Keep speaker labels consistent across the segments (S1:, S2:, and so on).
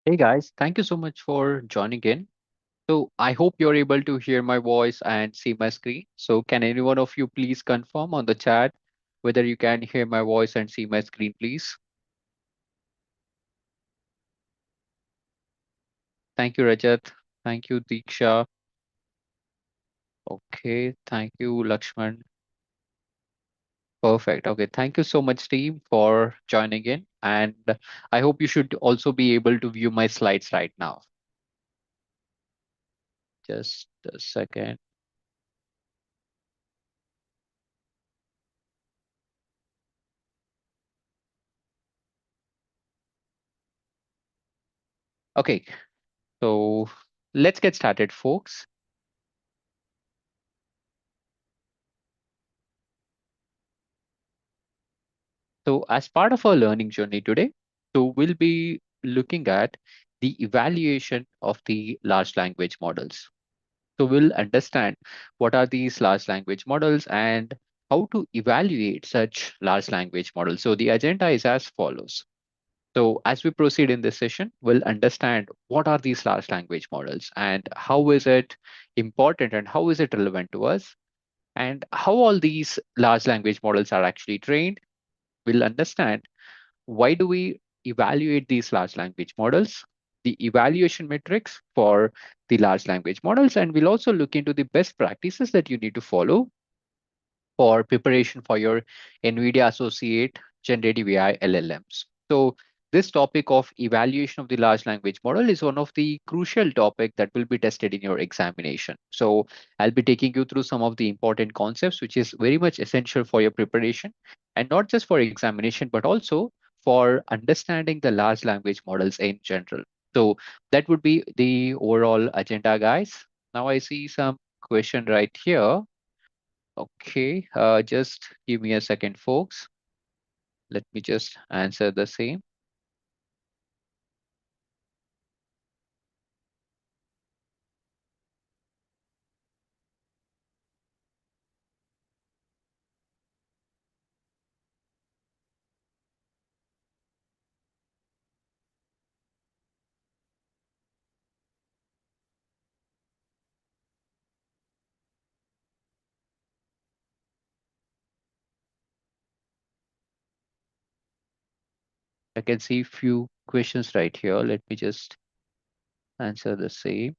S1: Hey guys, thank you so much for joining in. So I hope you're able to hear my voice and see my screen. So can any one of you please confirm on the chat whether you can hear my voice and see my screen, please? Thank you, Rajat. Thank you, Diksha. Okay, thank you, Lakshman. Perfect. Okay, thank you so much, team, for joining in. And I hope you should also be able to view my slides right now. Just a second. Okay, so let's get started, folks. So as part of our learning journey today, so we'll be looking at the evaluation of the large language models. So we'll understand what are these large language models and how to evaluate such large language models. So the agenda is as follows. So as we proceed in this session, we'll understand what are these large language models and how is it important and how is it relevant to us and how all these large language models are actually trained. We'll understand why do we evaluate these large language models, the evaluation metrics for the large language models, and we'll also look into the best practices that you need to follow for preparation for your NVIDIA Associate Generative AI LLMs. So this topic of evaluation of the large language model is one of the crucial topic that will be tested in your examination. So I'll be taking you through some of the important concepts, which is very much essential for your preparation, and not just for examination, but also for understanding the large language models in general. So that would be the overall agenda, guys. Now I see some question right here. Okay, just give me a second, folks. Let me just answer the same. I can see few questions right here. Let me just answer the same.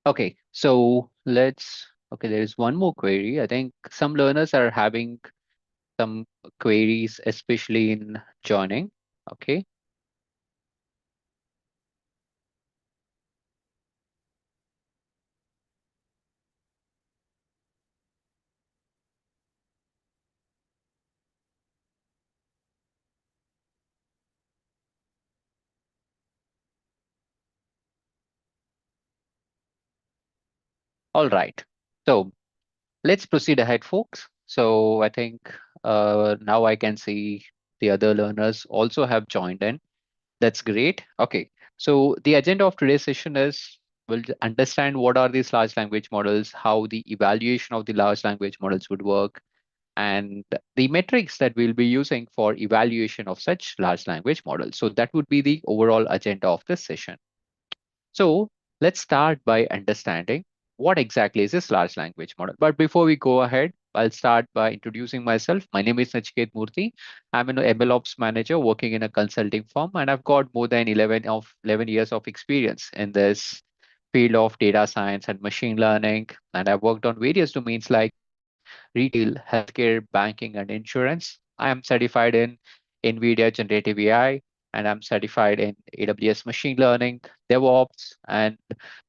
S1: Okay, so okay, there is one more query. I think some learners are having some queries, especially in joining. Okay, all right. So let's proceed ahead, folks. So I think now I can see the other learners also have joined in. That's great. Okay. So the agenda of today's session is we'll understand what are these large language models, how the evaluation of the large language models would work, and the metrics that we'll be using for evaluation of such large language models. So that would be the overall agenda of this session. So let's start by understanding what exactly is this large language model. But before we go ahead, I'll start by introducing myself. My name is Nachiket Murthy. I'm an ML Ops manager working in a consulting firm, and I've got more than 11 years of experience in this field of data science and machine learning. And I've worked on various domains like retail, healthcare, banking, and insurance. I am certified in NVIDIA Generative AI, and I'm certified in AWS machine learning, DevOps, and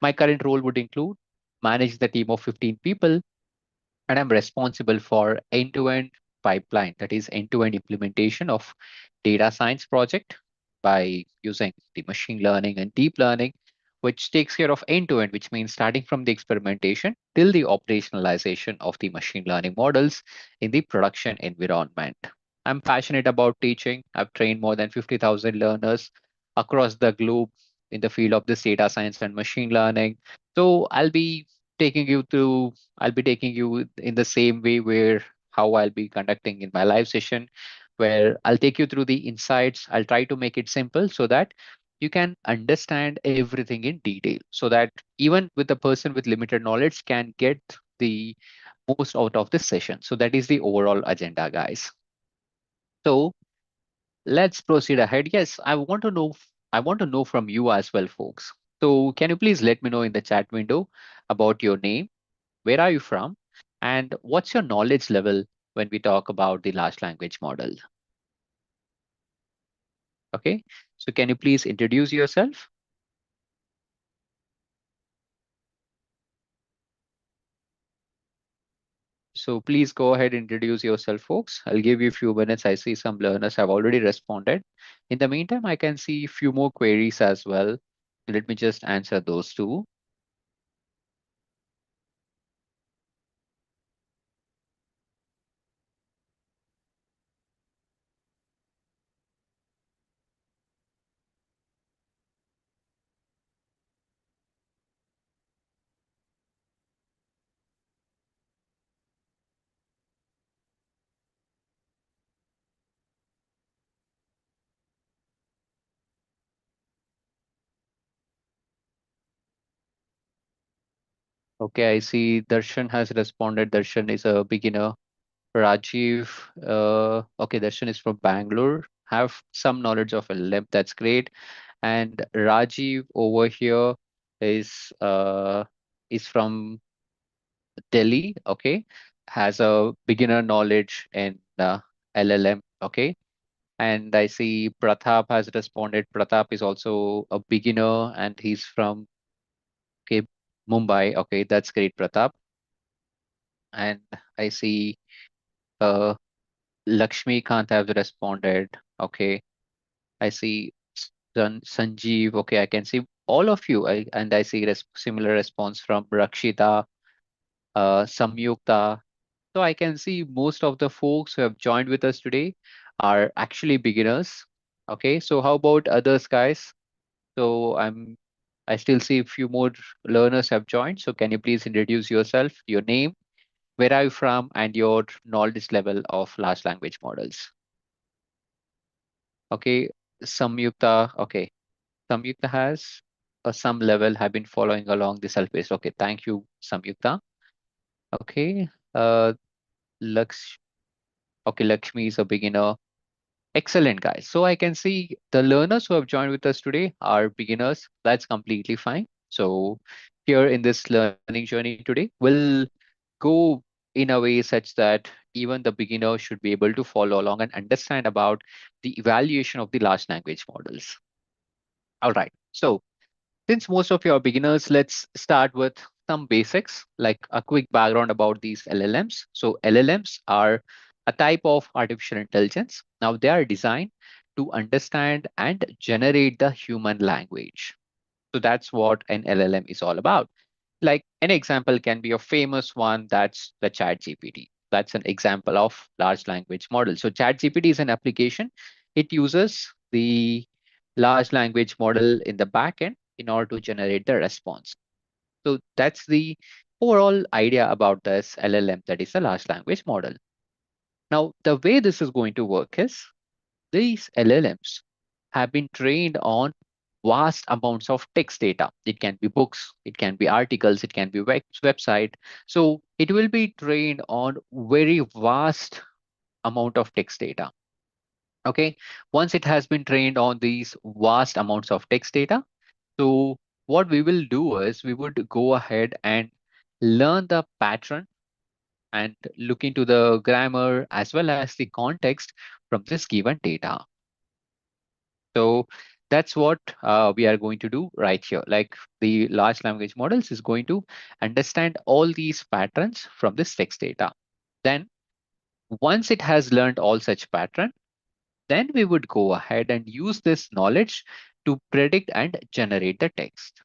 S1: my current role would include manage the team of 15 people, and I'm responsible for end-to-end pipeline, that is end-to-end implementation of data science project by using the machine learning and deep learning. which takes care of end to end, which means starting from the experimentation till the operationalization of the machine learning models in the production environment. I'm passionate about teaching. I've trained more than 50,000 learners across the globe in the field of this data science and machine learning. So I'll be taking you in the same way where how I'll be conducting in my live session, where I'll take you through the insights. I'll try to make it simple so that you can understand everything in detail so that even with the person with limited knowledge can get the most out of this session. So that is the overall agenda, guys. So let's proceed ahead. Yes, I want to know from you as well, folks. So can you please let me know in the chat window about your name, where are you from, and what's your knowledge level when we talk about the large language model? Okay, so can you please introduce yourself? So please go ahead and introduce yourself, folks. I'll give you a few minutes. I see some learners have already responded. In the meantime, I can see a few more queries as well. Let me just answer those two. Okay, I see Darshan has responded. Darshan is a beginner. Rajiv, okay, Darshan is from Bangalore, have some knowledge of LLM. That's great. And Rajiv over here is uh, is from Delhi, okay, has a beginner knowledge in LLM, okay. And I see Pratap has responded. Pratap is also a beginner and he's from okay, Mumbai. Okay, that's great, Pratap. And I see uh, Lakshmi Kant have responded. Okay, I see Sanjeev. Okay, I can see all of you. And I see similar response from Rakshita, Samyukta. So I can see most of the folks who have joined with us today are actually beginners. Okay, so how about others, guys? So I still see a few more learners have joined. So can you please introduce yourself, your name, where are you from, and your knowledge level of large language models? Okay, Samyukta. Okay, Samyukta has some level have been following along the self-paced. Okay, thank you, Samyukta. Okay, Laksh. Okay, Lakshmi is a beginner. Excellent, guys. So I can see the learners who have joined with us today are beginners. That's completely fine. So here in this learning journey today, we'll go in a way such that even the beginner should be able to follow along and understand about the evaluation of the large language models. All right. So since most of you are beginners, let's start with some basics, like a quick background about these LLMs. So LLMs are a type of artificial intelligence. Now they are designed to understand and generate the human language. So that's what an LLM is all about. Like an example can be a famous one, that's the Chat GPT. That's an example of large language model. So Chat GPT is an application. It uses the large language model in the backend in order to generate the response. So that's the overall idea about this LLM, that is a large language model. Now, the way this is going to work is these LLMs have been trained on vast amounts of text data. It can be books, it can be articles, it can be website. So it will be trained on very vast amount of text data. Okay. Once it has been trained on these vast amounts of text data, so what we will do is we would go ahead and learn the pattern and look into the grammar as well as the context from this given data. So that's what we are going to do right here. Like the large language models is going to understand all these patterns from this text data. Then once it has learned all such pattern, then we would go ahead and use this knowledge to predict and generate the text.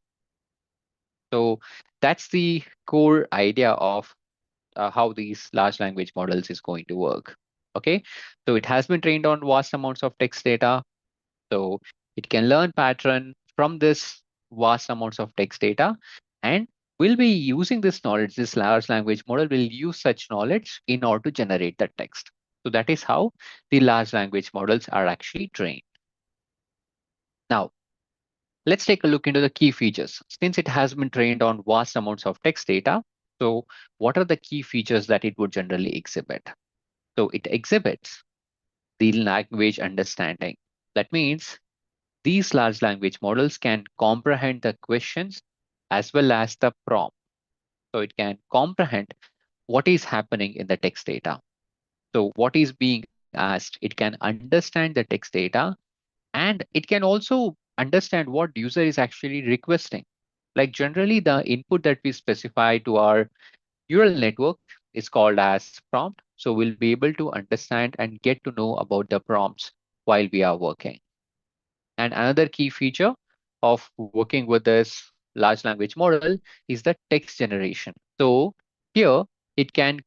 S1: So that's the core idea of how these large language models is going to work. Okay, so it has been trained on vast amounts of text data. So it can learn pattern from this vast amounts of text data, and we'll be using this knowledge. This large language model will use such knowledge in order to generate the text. So that is how the large language models are actually trained. Now, let's take a look into the key features. Since it has been trained on vast amounts of text data, so what are the key features that it would generally exhibit? So it exhibits the language understanding. That means these large language models can comprehend the questions as well as the prompt. So it can comprehend what is happening in the text data. So what is being asked, it can understand the text data, and it can also understand what user is actually requesting. Like generally the input that we specify to our neural network is called as prompt. So we'll be able to understand and get to know about the prompts while we are working. And another key feature of working with this large language model is the text generation. So here it can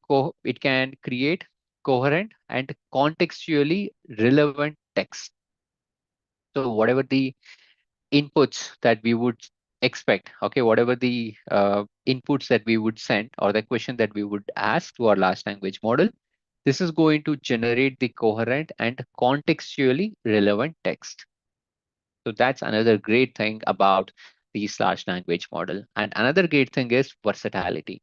S1: create coherent and contextually relevant text. So whatever the inputs that we would expect, okay, whatever the inputs that we would send or the question that we would ask to our large language model, this is going to generate the coherent and contextually relevant text. So that's another great thing about these large language model. And another great thing is versatility.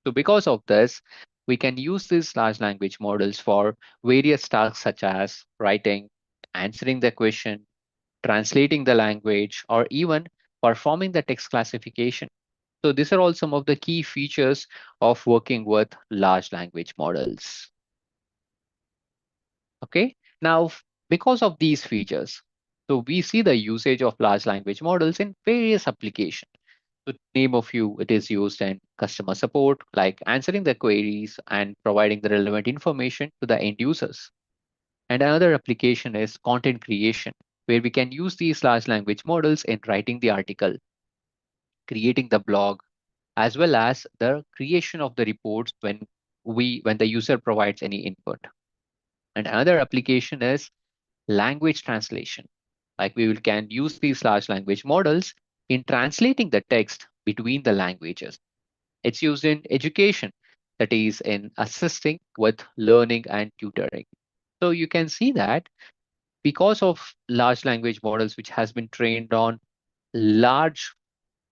S1: So because of this, we can use these large language models for various tasks such as writing, answering the question, translating the language, or even performing the text classification. So these are all some of the key features of working with large language models. Okay, now because of these features, so we see the usage of large language models in various applications. To name a few, it is used in customer support, like answering the queries and providing the relevant information to the end users. And another application is content creation, where we can use these large language models in writing the article, creating the blog, as well as the creation of the reports when the user provides any input. And another application is language translation. Like can use these large language models in translating the text between the languages. It's used in education, that is in assisting with learning and tutoring. So you can see that because of large language models, which has been trained on large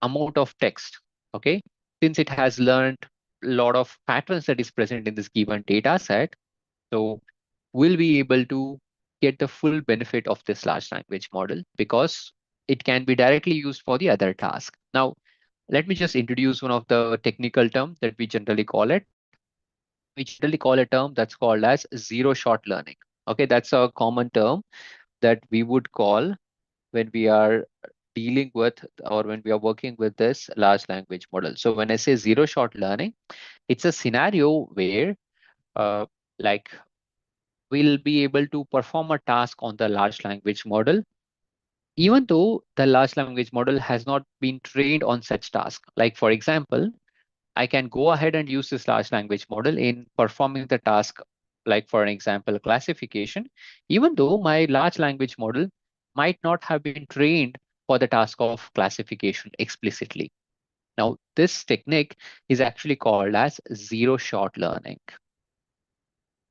S1: amount of text, okay, since it has learned a lot of patterns that is present in this given data set, so we'll be able to get the full benefit of this large language model because it can be directly used for the other task. Now, let me just introduce one of the technical term that we generally call it. We generally call a term that's called as zero shot learning. Okay, that's a common term that we would call when we are dealing with or when we are working with this large language model. So when I say zero shot learning, it's a scenario where uh, like we'll be able to perform a task on the large language model, even though the large language model has not been trained on such task. Like for example, I can go ahead and use this large language model in performing the task, like for an example, classification, even though my large language model might not have been trained for the task of classification explicitly. Now, this technique is actually called as zero shot learning.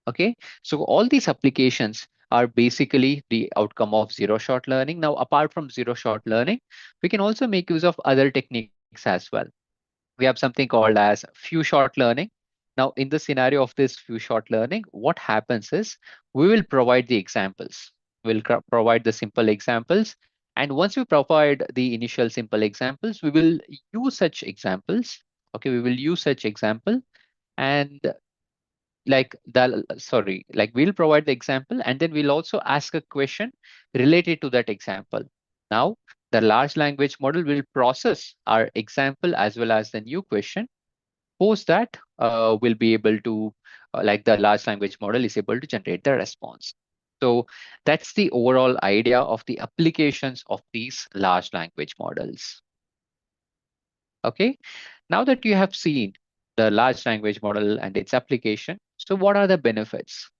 S1: Okay, so all these applications are basically the outcome of zero shot learning. Now, apart from zero shot learning, we can also make use of other techniques as well. We have something called as few shot learning. Now, in the scenario of this few shot learning, what happens is we will provide the examples. We'll provide the simple examples. And once we provide the initial simple examples, we will use such examples. Okay, we will use such example and like we'll provide the example and then we'll also ask a question related to that example. Now, the large language model will process our example as well as the new question. Post that, we'll be able to, like the large language model is able to generate the response. So that's the overall idea of the applications of these large language models. Okay. Now that you have seen the large language model and its application, so what are the benefits?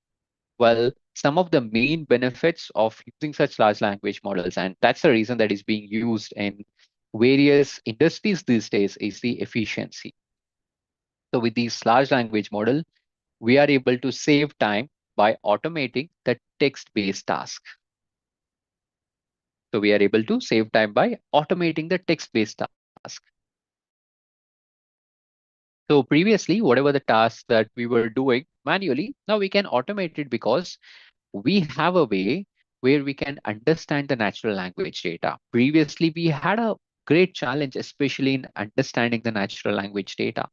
S1: Well, some of the main benefits of using such large language models, and that's the reason that is being used in various industries these days, is the efficiency. So with these large language model, we are able to save time by automating the text-based task. So we are able to save time by automating the text-based task. So previously, whatever the tasks that we were doing manually, now we can automate it because we have a way where we can understand the natural language data. Previously, we had a great challenge, especially in understanding the natural language data.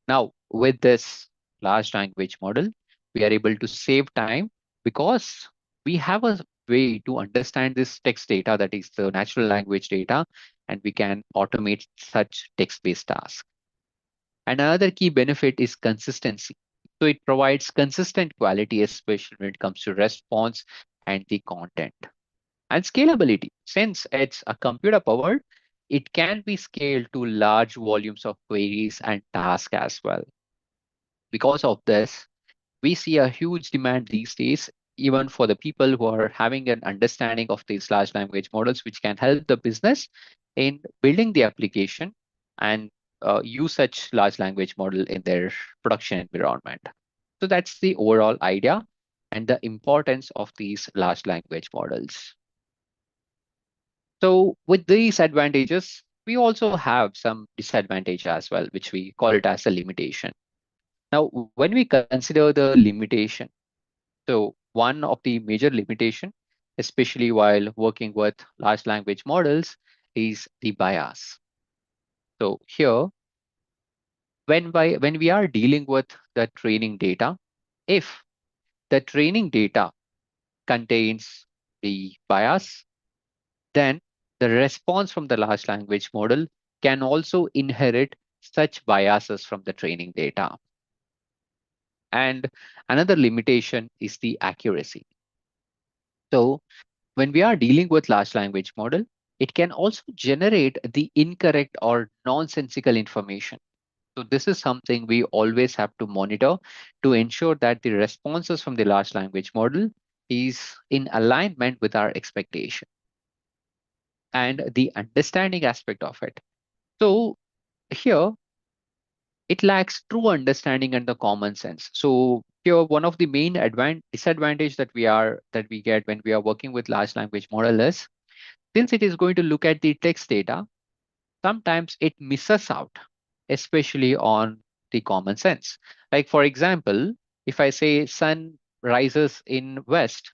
S1: Now, with this large language model, we are able to save time because we have a way to understand this text data, that is the natural language data, and we can automate such text-based tasks. And another key benefit is consistency. So it provides consistent quality, especially when it comes to response and the content. And scalability, since it's a computer powered, it can be scaled to large volumes of queries and tasks as well. Because of this, we see a huge demand these days, even for the people who are having an understanding of these large language models, which can help the business in building the application and use such large language model in their production environment. So that's the overall idea and the importance of these large language models. So with these advantages, we also have some disadvantage as well, which we call it as a limitation. Now, when we consider the limitation, so one of the major limitation, especially while working with large language models, is the bias. So here, when we are dealing with the training data, if the training data contains the bias, then the response from the large language model can also inherit such biases from the training data. And another limitation is the accuracy. So when we are dealing with large language model, it can also generate the incorrect or nonsensical information. So this is something we always have to monitor to ensure that the responses from the large language model is in alignment with our expectation and the understanding aspect of it. So here it lacks true understanding and the common sense. So here one of the main disadvantage that we get when we are working with large language model is, since it is going to look at the text data, sometimes it misses out, especially on the common sense. Like for example, if I say sun rises in west,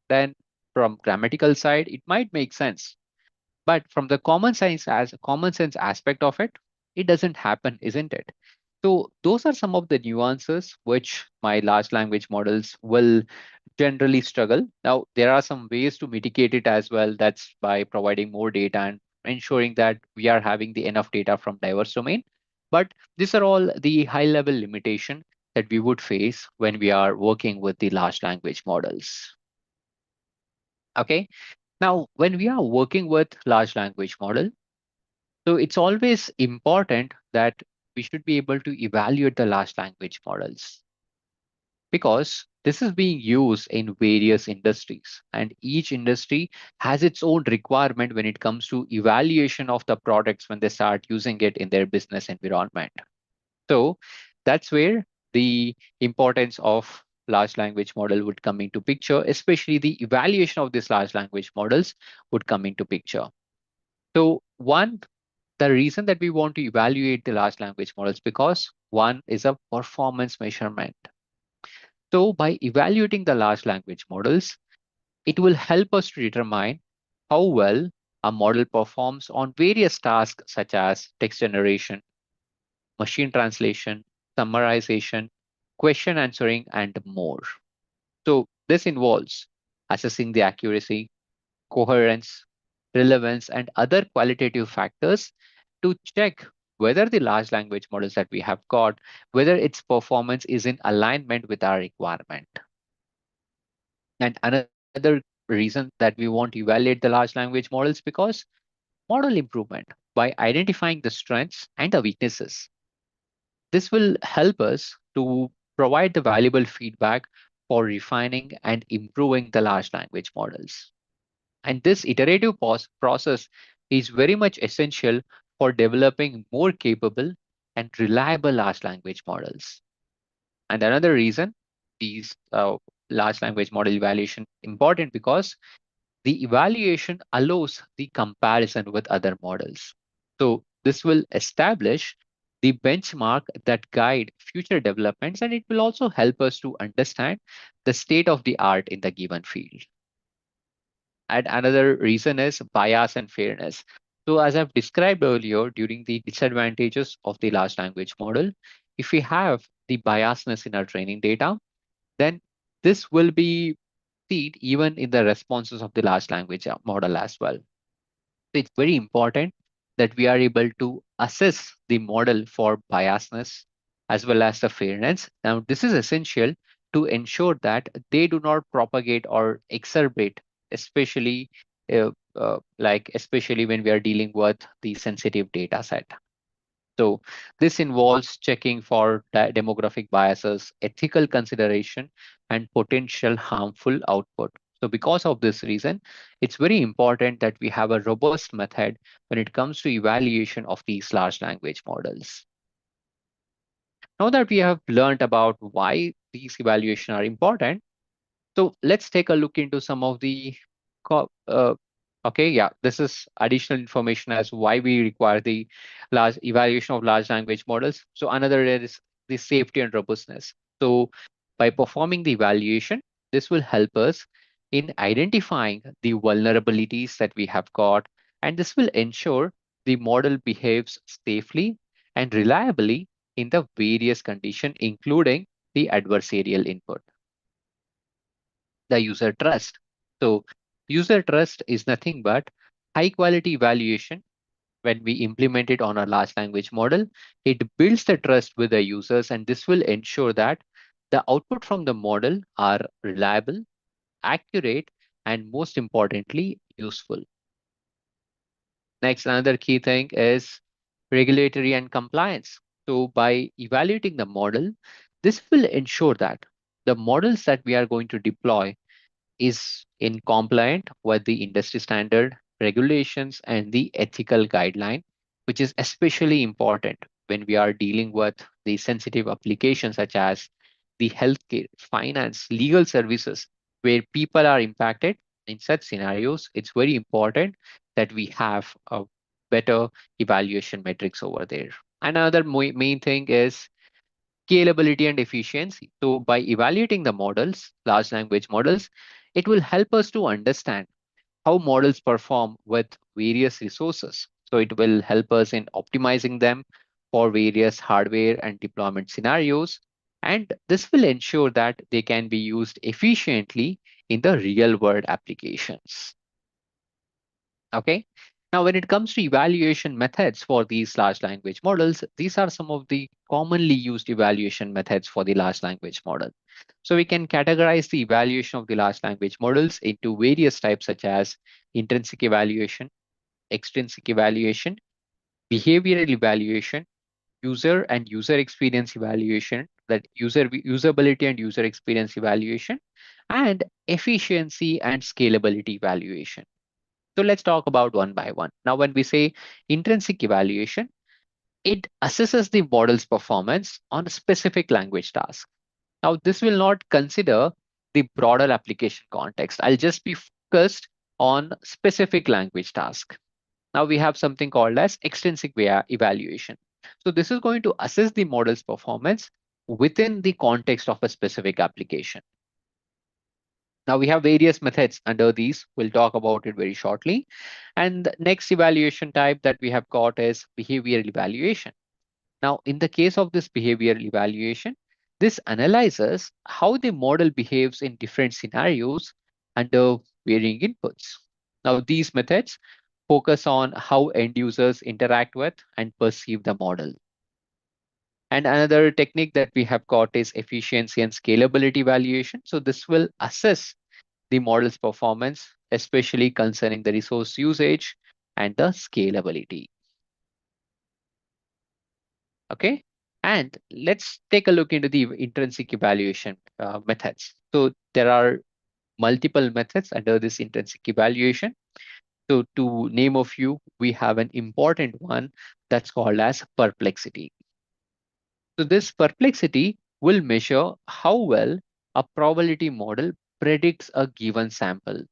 S1: then from grammatical side, it might make sense. But from the common sense aspect of it, it doesn't happen, isn't it? So those are some of the nuances which my large language models will generally struggle. Now, there are some ways to mitigate it as well. That's by providing more data and ensuring that we are having the enough data from diverse domain. But these are all the high level limitation that we would face when we are working with the large language models. Okay. Now, when we are working with large language model, so it's always important that we should be able to evaluate the large language models, because this is being used in various industries and each industry has its own requirement when it comes to evaluation of the products when they start using it in their business environment. So that's where the importance of large language model would come into picture, especially the evaluation of these large language models would come into picture. So one, the reason that we want to evaluate the large language models, because one is a performance measurement. So by evaluating the large language models, it will help us to determine how well a model performs on various tasks such as text generation, machine translation, summarization, question answering, and more. So this involves assessing the accuracy, coherence, relevance, and other qualitative factors to check whether the large language models that we have got, whether its performance is in alignment with our requirement. And another reason that we want to evaluate the large language models, because model improvement by identifying the strengths and the weaknesses. This will help us to provide the valuable feedback for refining and improving the large language models. And this iterative process is very much essential for developing more capable and reliable large language models. And another reason these large language model evaluation important because the evaluation allows the comparison with other models. So this will establish the benchmark that guide future developments, and it will also help us to understand the state of the art in the given field. And another reason is bias and fairness. So as I've described earlier during the disadvantages of the large language model, if we have the biasness in our training data, then this will be seen even in the responses of the large language model as well. It's very important that we are able to assess the model for biasness as well as the fairness. Now, this is essential to ensure that they do not propagate or exacerbate, especially especially when we are dealing with the sensitive data set. So this involves checking for demographic biases, ethical consideration, and potential harmful output. So because of this reason, it's very important that we have a robust method when it comes to evaluation of these large language models. Now that we have learned about why these evaluations are important, so let's take a look into some of the okay, yeah, this is additional information as why we require the large evaluation of large language models. So another is the safety and robustness. So by performing the evaluation, this will help us in identifying the vulnerabilities that we have got, and this will ensure the model behaves safely and reliably in the various conditions, including the adversarial input. The user trust. So user trust is nothing but high quality evaluation. When we implement it on a large language model, it builds the trust with the users, and this will ensure that the output from the model are reliable, accurate, and most importantly, useful. Next, another key thing is regulatory and compliance. So by evaluating the model, this will ensure that the models that we are going to deploy is in compliant with the industry standard, regulations, and the ethical guideline, which is especially important when we are dealing with the sensitive applications such as the healthcare, finance, legal services, where people are impacted. In such scenarios, it's very important that we have a better evaluation metrics over there. Another main thing is scalability and efficiency. So by evaluating the models, large language models, it will help us to understand how models perform with various resources. So it will help us in optimizing them for various hardware and deployment scenarios. And this will ensure that they can be used efficiently in the real world applications. Okay. Now, when it comes to evaluation methods for these large language models, these are some of the commonly used evaluation methods for the large language model. So we can categorize the evaluation of the large language models into various types such as intrinsic evaluation, extrinsic evaluation, behavioral evaluation, user and user experience evaluation, that usability and user experience evaluation, and efficiency and scalability evaluation. So let's talk about one by one. Now, when we say intrinsic evaluation, it assesses the model's performance on a specific language task. Now, this will not consider the broader application context. I'll just be focused on specific language task. Now we have something called as extrinsic evaluation. So this is going to assess the model's performance within the context of a specific application. Now we have various methods under these. We'll talk about it very shortly. And the next evaluation type that we have got is behavioral evaluation. Now, in the case of this behavioral evaluation, this analyzes how the model behaves in different scenarios under varying inputs. Now, these methods focus on how end users interact with and perceive the model. And another technique that we have got is efficiency and scalability evaluation. So this will assess the model's performance, especially concerning the resource usage and the scalability. Okay. And let's take a look into the intrinsic evaluation methods. So there are multiple methods under this intrinsic evaluation. So to name a few, we have an important one that's called as perplexity. So this perplexity will measure how well a probability model predicts a given sample.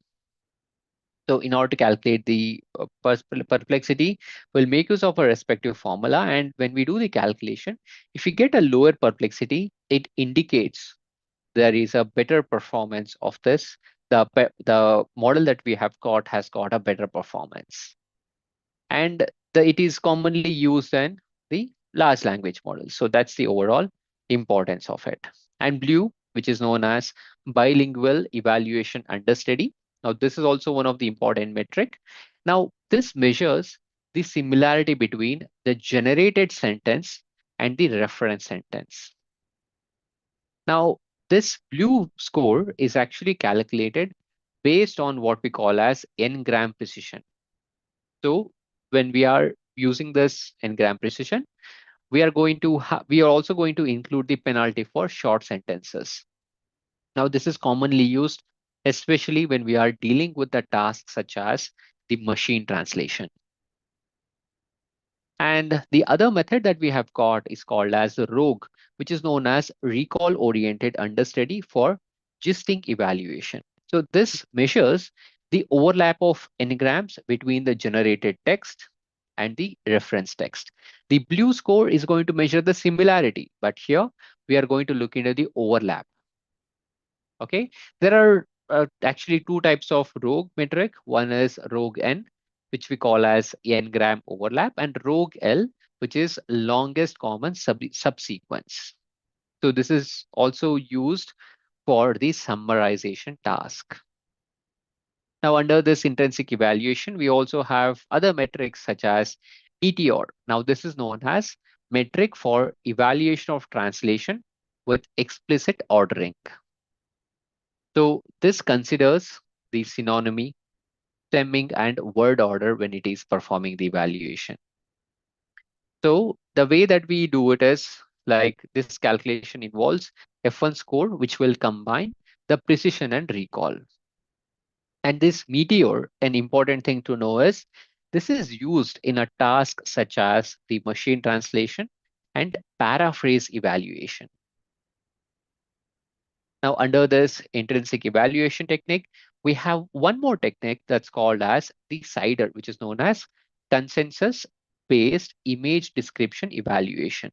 S1: So in order to calculate the perplexity, we'll make use of a respective formula. And when we do the calculation, if we get a lower perplexity, it indicates there is a better performance of this. The model that we have got has got a better performance. And it is commonly used in the large language models. So that's the overall importance of it. And blue, which is known as bilingual evaluation understudy. Now, this is also one of the important metric. Now, this measures the similarity between the generated sentence and the reference sentence. Now, this blue score is actually calculated based on what we call as n-gram precision. So when we are using this n-gram precision, we are also going to include the penalty for short sentences. Now, this is commonly used, especially when we are dealing with the tasks such as the machine translation. And the other method that we have got is called as the rogue, which is known as recall-oriented understudy for gisting evaluation. So this measures the overlap of n-grams between the generated text and the reference text. The blue score is going to measure the similarity, but here we are going to look into the overlap. Okay, there are actually two types of rogue metric. One is rogue n, which we call as n-gram overlap, and rogue L, which is longest common subsequence. So this is also used for the summarization task. Now, under this intrinsic evaluation, we also have other metrics such as meteor. Now, this is known as metric for evaluation of translation with explicit ordering. So this considers the synonymy, stemming, and word order when it is performing the evaluation. So the way that we do it is like this calculation involves F1 score, which will combine the precision and recall. And this meteor, an important thing to know is this is used in a task such as the machine translation and paraphrase evaluation. Now, under this intrinsic evaluation technique, we have one more technique that's called as the CIDR, which is known as consensus-based image description evaluation.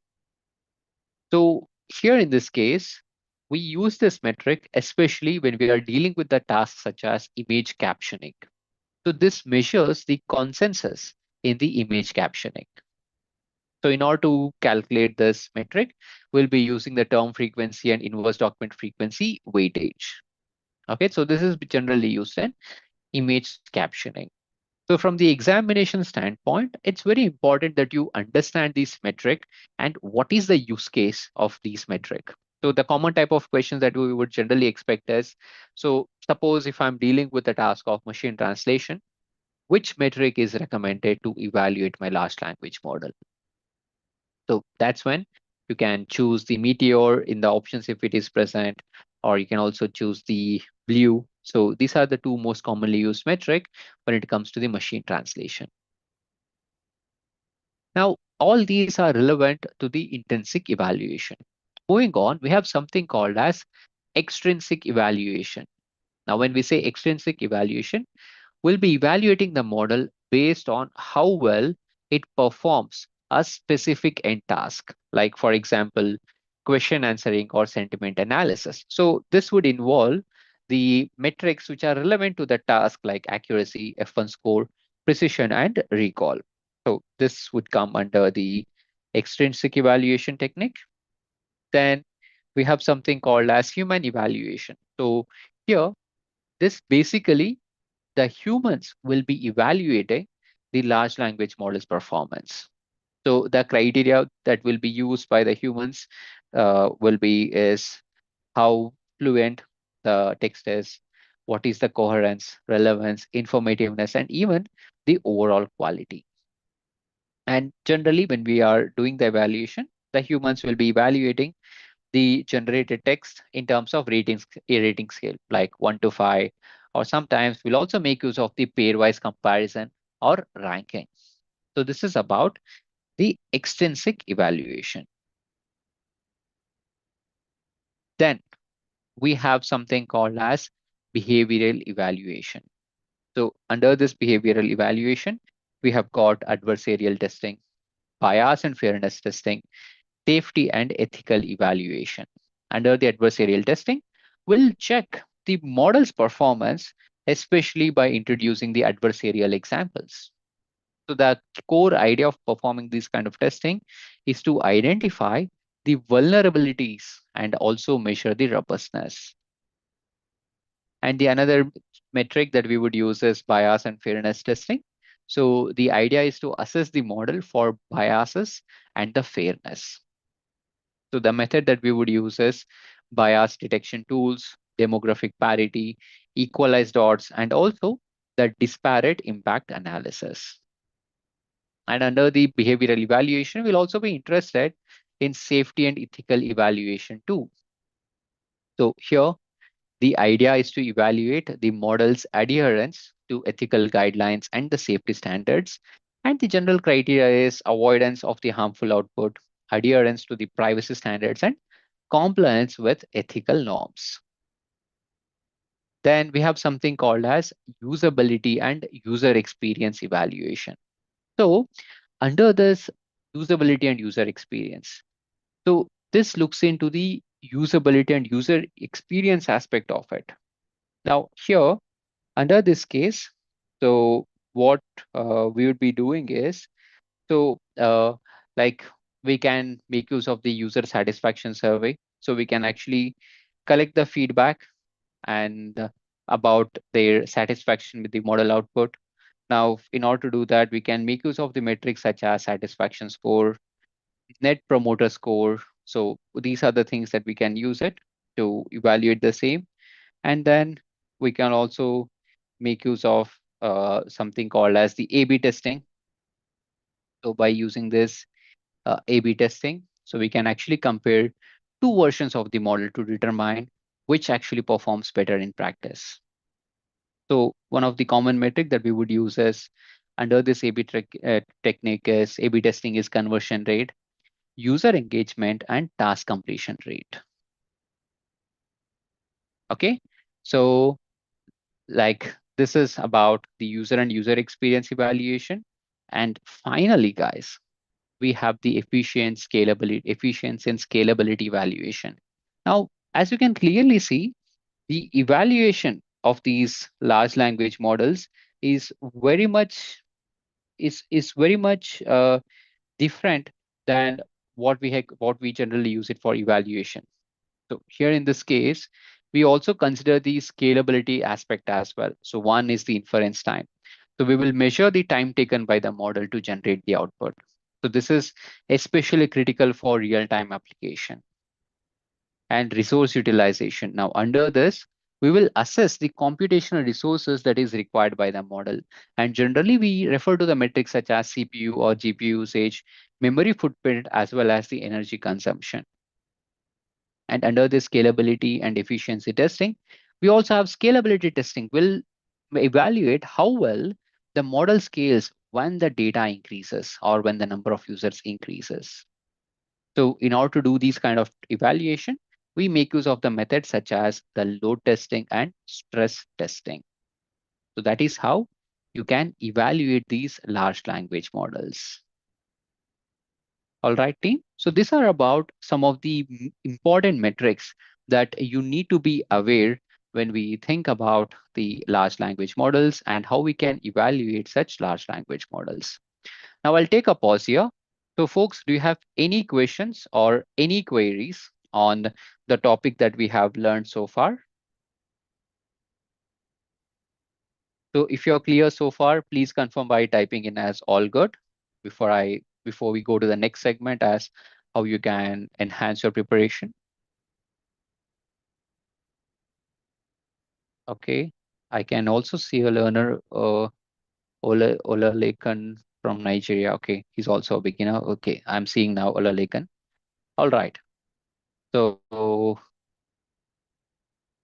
S1: So here in this case, we use this metric, especially when we are dealing with the tasks such as image captioning. So this measures the consensus in the image captioning. So in order to calculate this metric, we'll be using the term frequency and inverse document frequency weightage. Okay, so this is generally used in image captioning. So from the examination standpoint, it's very important that you understand this metric and what is the use case of these metric. So the common type of questions that we would generally expect is, so suppose if I'm dealing with the task of machine translation, which metric is recommended to evaluate my large language model? So that's when you can choose the meteor in the options if it is present, or you can also choose the blue. So these are the two most commonly used metric when it comes to the machine translation. Now, all these are relevant to the intrinsic evaluation. Moving on, we have something called as extrinsic evaluation. Now, when we say extrinsic evaluation, we'll be evaluating the model based on how well it performs a specific end task, like, for example, question answering or sentiment analysis. So this would involve the metrics which are relevant to the task, like accuracy, F1 score, precision, and recall. So this would come under the extrinsic evaluation technique. Then we have something called as human evaluation. So here, this basically the humans will be evaluating the large language model's performance. So the criteria that will be used by the humans will be is how fluent the text is, what is the coherence, relevance, informativeness, and even the overall quality. And generally, when we are doing the evaluation, the humans will be evaluating the generated text in terms of ratings, a rating scale like 1 to 5, or sometimes we'll also make use of the pairwise comparison or ranking. So this is about the extrinsic evaluation. Then we have something called as behavioral evaluation. So under this behavioral evaluation, we have got adversarial testing, bias and fairness testing, safety and ethical evaluation. Under the adversarial testing, we'll check the model's performance, especially by introducing the adversarial examples. So the core idea of performing this kind of testing is to identify the vulnerabilities and also measure the robustness. And the another metric that we would use is bias and fairness testing. So the idea is to assess the model for biases and the fairness. So the method that we would use is bias detection tools, demographic parity, equalized odds, and also the disparate impact analysis. And under the behavioral evaluation, we'll also be interested in safety and ethical evaluation too. So here, the idea is to evaluate the model's adherence to ethical guidelines and the safety standards. And the general criteria is avoidance of the harmful output, adherence to the privacy standards, and compliance with ethical norms. Then we have something called as usability and user experience evaluation. So under this usability and user experience, so this looks into the usability and user experience aspect of it. Now here, under this case, so what we would be doing is, so like we can make use of the user satisfaction survey. So we can actually collect the feedback and about their satisfaction with the model output. Now, in order to do that, we can make use of the metrics such as satisfaction score, net promoter score. So these are the things that we can use it to evaluate the same. And then we can also make use of something called as the A/B testing. So by using this A/B testing, so we can actually compare two versions of the model to determine which actually performs better in practice. So one of the common metric that we would use is under this technique is A/B testing is conversion rate, user engagement, and task completion rate. Okay, so like this is about the user and user experience evaluation. And finally, guys, we have the efficiency and scalability evaluation. Now, as you can clearly see, the evaluation of these large language models is very much different than what we generally use it for evaluation. So here in this case, we also consider the scalability aspect as well. So one is the inference time. So we will measure the time taken by the model to generate the output. So this is especially critical for real-time application and resource utilization. Now under this, we will assess the computational resources that is required by the model. And generally we refer to the metrics such as CPU or GPU usage, memory footprint, as well as the energy consumption. And under the scalability and efficiency testing, we also have scalability testing. We'll evaluate how well the model scales when the data increases or when the number of users increases. So in order to do these kind of evaluation, we make use of the methods such as the load testing and stress testing. So that is how you can evaluate these large language models. All right, team. So these are about some of the important metrics that you need to be aware when we think about the large language models and how we can evaluate such large language models. Now I'll take a pause here. So folks, do you have any questions or any queries on the topic that we have learned so far? So if you're clear so far, please confirm by typing in as all good before we go to the next segment as how you can enhance your preparation. Okay, I can also see a learner. Ola Lekan from Nigeria. Okay, he's also a beginner. Okay, I'm seeing now Ola Lekan. All right. So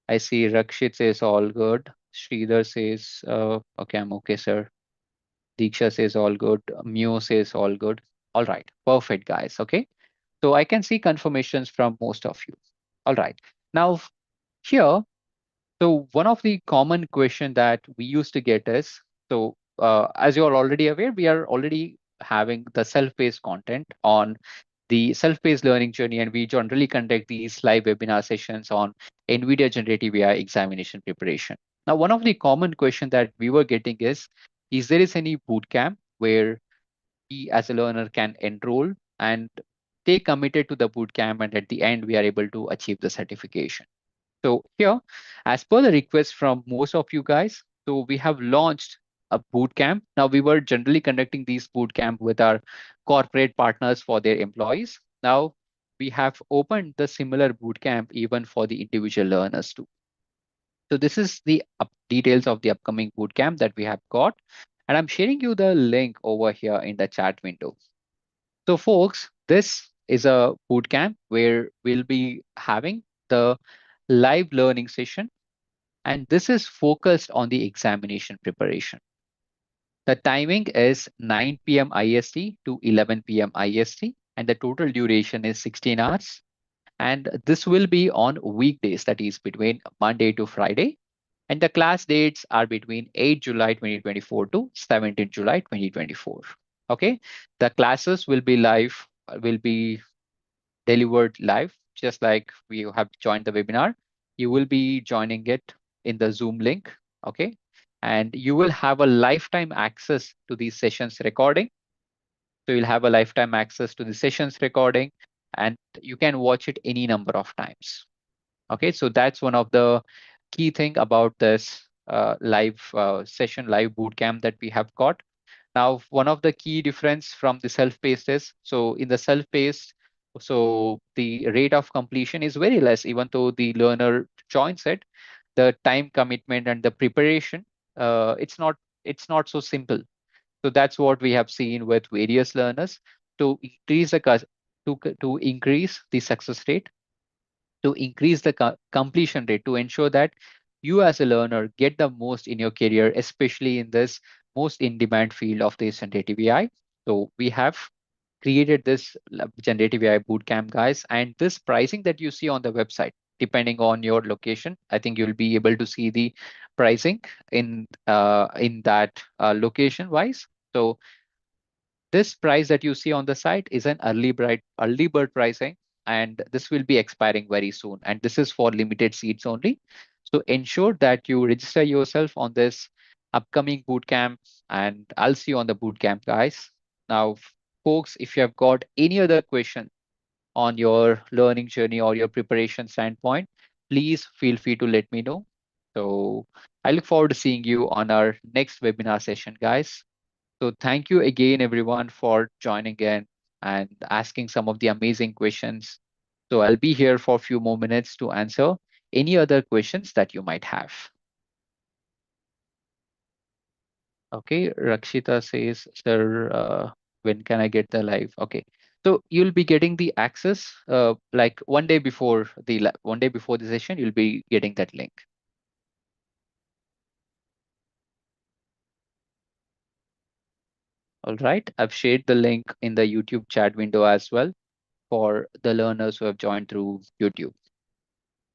S1: I see Rakshit says all good. Sridhar says, okay, I'm okay, sir. Diksha says all good. Mio says all good. All right. Perfect, guys. Okay. So I can see confirmations from most of you. All right. Now here, so one of the common question that we used to get is, so as you're already aware, we are already having the self-paced content on the self-paced learning journey, and we generally conduct these live webinar sessions on NVIDIA Generative AI examination preparation. Now, one of the common question that we were getting is there is any boot camp where we as a learner can enroll and stay committed to the boot camp, and at the end, we are able to achieve the certification. So here, as per the request from most of you guys, so we have launched a boot camp. Now we were generally conducting these boot camp with our corporate partners for their employees. Now we have opened the similar boot camp even for the individual learners too. So this is the details of the upcoming boot camp that we have got. And I'm sharing you the link over here in the chat window. So folks, this is a boot camp where we'll be having the live learning session, and this is focused on the examination preparation. The timing is 9 p.m. IST to 11 p.m. IST, and the total duration is 16 hours. And this will be on weekdays, that is between Monday to Friday. And the class dates are between 8 July 2024 to 17 July 2024. Okay, the classes will be live, will be delivered live, just like we have joined the webinar. You will be joining it in the Zoom link, okay? And you will have a lifetime access to these sessions recording. So you'll have a lifetime access to the sessions recording, and you can watch it any number of times. Okay, so that's one of the key thing about this live session, live bootcamp that we have got. Now, one of the key difference from the self-paced is, so in the self-paced, so the rate of completion is very less, even though the learner joins it, the time commitment and the preparation, it's not so simple. So that's what we have seen with various learners to increase the to increase the success rate, to increase the completion rate, to ensure that you as a learner get the most in your career, especially in this most in demand field of this generative AI. So we have created this generative AI bootcamp, guys, and this pricing that you see on the website, depending on your location, I think you'll be able to see the pricing in that location wise. So this price that you see on the site is an early bird pricing, and this will be expiring very soon. And this is for limited seats only. So ensure that you register yourself on this upcoming bootcamp, and I'll see you on the bootcamp, guys. Now, folks, if you have got any other question on your learning journey or your preparation standpoint, please feel free to let me know. So I look forward to seeing you on our next webinar session, guys. So thank you again, everyone, for joining in and asking some of the amazing questions. So I'll be here for a few more minutes to answer any other questions that you might have. Okay, Rakshita says, sir, when can I get the live? Okay, so you'll be getting the access like one day before the session, you'll be getting that link. All right, I've shared the link in the YouTube chat window as well for the learners who have joined through YouTube.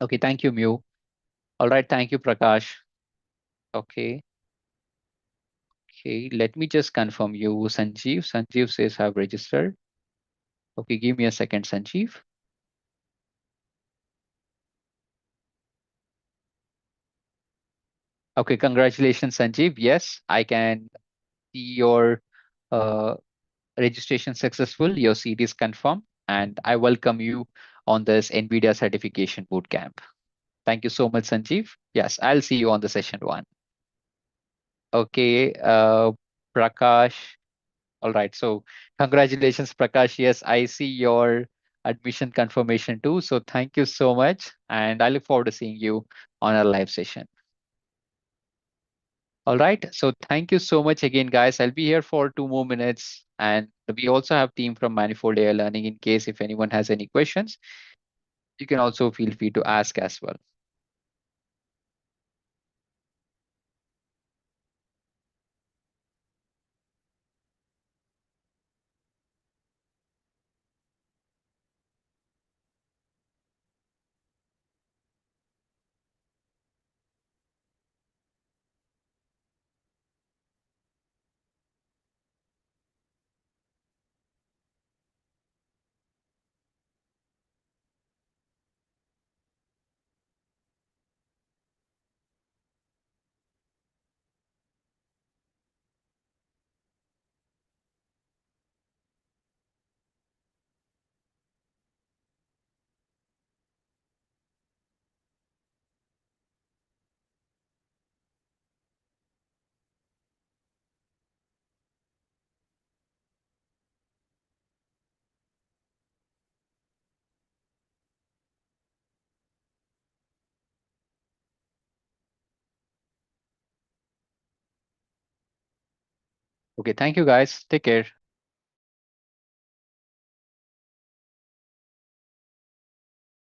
S1: Okay, thank you, Mew. All right, thank you, Prakash. Okay, okay, let me just confirm you, Sanjeev. Sanjeev says I've registered. Okay, give me a second, Sanjeev. Okay, congratulations, Sanjeev. Yes, I can see your uh, registration successful. Your seat is confirmed, and I welcome you on this NVIDIA certification bootcamp. Thank you so much, Sanjeev. Yes, I'll see you on the session one. Okay, Prakash. All right. So congratulations, Prakash. Yes, I see your admission confirmation too. So thank you so much. And I look forward to seeing you on our live session. All right. So thank you so much again, guys. I'll be here for 2 more minutes. And we also have team from Manifold AI Learning in case if anyone has any questions, you can also feel free to ask as well. Okay. Thank you, guys. Take care.